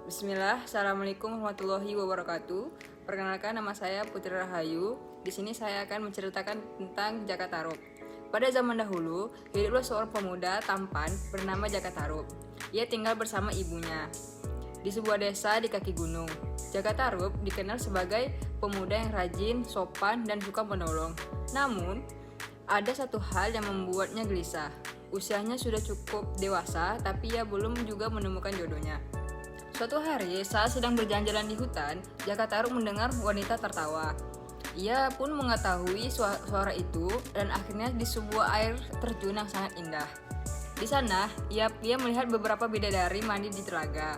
Bismillah, Assalamualaikum warahmatullahi wabarakatuh. Perkenalkan, nama saya Putri Rahayu. Di sini saya akan menceritakan tentang Jaka Tarub. Pada zaman dahulu, hiduplah seorang pemuda tampan bernama Jaka Tarub. Ia tinggal bersama ibunya di sebuah desa di kaki gunung. Jaka Tarub dikenal sebagai pemuda yang rajin, sopan, dan suka menolong. Namun, ada satu hal yang membuatnya gelisah. Usianya sudah cukup dewasa, tapi ia belum juga menemukan jodohnya. Suatu hari, saat sedang berjalan-jalan di hutan, Jaka Tarub mendengar wanita tertawa. Ia pun mengetahui suara itu dan akhirnya di sebuah air terjun yang sangat indah. Di sana, ia melihat beberapa bidadari mandi di telaga.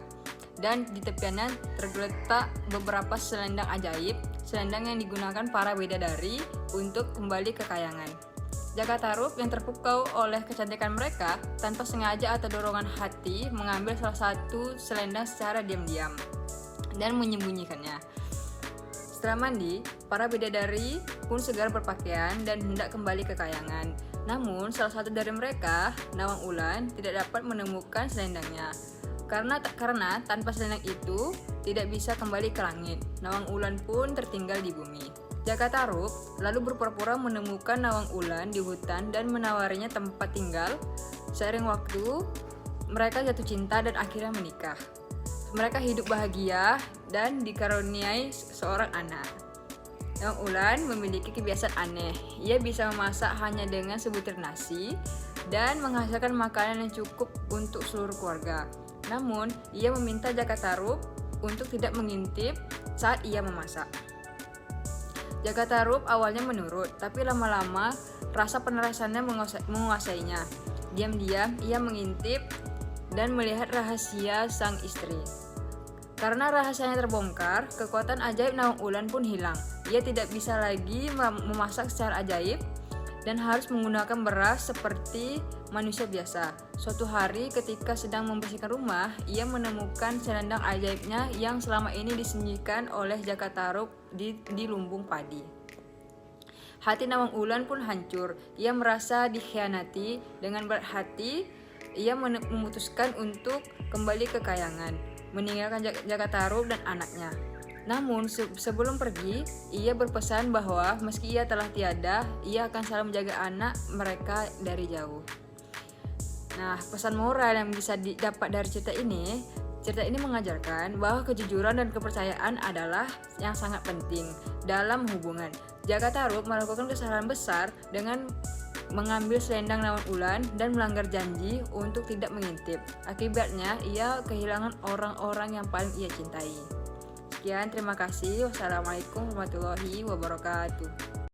Dan di tepiannya tergeletak beberapa selendang ajaib, selendang yang digunakan para bidadari untuk kembali ke kayangan. Jaka Tarub yang terpukau oleh kecantikan mereka tanpa sengaja atau dorongan hati mengambil salah satu selendang secara diam-diam dan menyembunyikannya. Setelah mandi, para bidadari pun segera berpakaian dan hendak kembali ke kayangan. Namun, salah satu dari mereka, Nawang Wulan, tidak dapat menemukan selendangnya. Karena tanpa selendang itu tidak bisa kembali ke langit. Nawang Wulan pun tertinggal di bumi. Jaka Tarub lalu berpura-pura menemukan Nawang Wulan di hutan dan menawarinya tempat tinggal. Seiring waktu, mereka jatuh cinta dan akhirnya menikah. Mereka hidup bahagia dan dikaruniai seorang anak. Nawang Wulan memiliki kebiasaan aneh. Ia bisa memasak hanya dengan sebutir nasi dan menghasilkan makanan yang cukup untuk seluruh keluarga. Namun, ia meminta Jaka Tarub untuk tidak mengintip saat ia memasak. Jaka Tarub awalnya menurut, tapi lama-lama rasa penerasannya menguasainya. Diam-diam ia mengintip dan melihat rahasia sang istri. Karena rahasianya terbongkar, kekuatan ajaib Nawang Wulan pun hilang. Ia tidak bisa lagi memasak secara ajaib dan harus menggunakan beras seperti manusia biasa. Suatu hari ketika sedang membersihkan rumah, ia menemukan selendang ajaibnya yang selama ini disembunyikan oleh Jaka Tarub di lumbung padi. Hati Nawang Wulan pun hancur. Ia merasa dikhianati. Dengan berat hati, ia memutuskan untuk kembali ke kayangan, meninggalkan Jaka Tarub dan anaknya. Namun sebelum pergi, ia berpesan bahwa meski ia telah tiada, ia akan selalu menjaga anak mereka dari jauh. Nah, pesan moral yang bisa didapat dari cerita ini mengajarkan bahwa kejujuran dan kepercayaan adalah yang sangat penting dalam hubungan. Jaka Tarub melakukan kesalahan besar dengan mengambil selendang Nawang Wulan dan melanggar janji untuk tidak mengintip. Akibatnya, ia kehilangan orang-orang yang paling ia cintai. Sekian, terima kasih. Wassalamualaikum warahmatullahi wabarakatuh.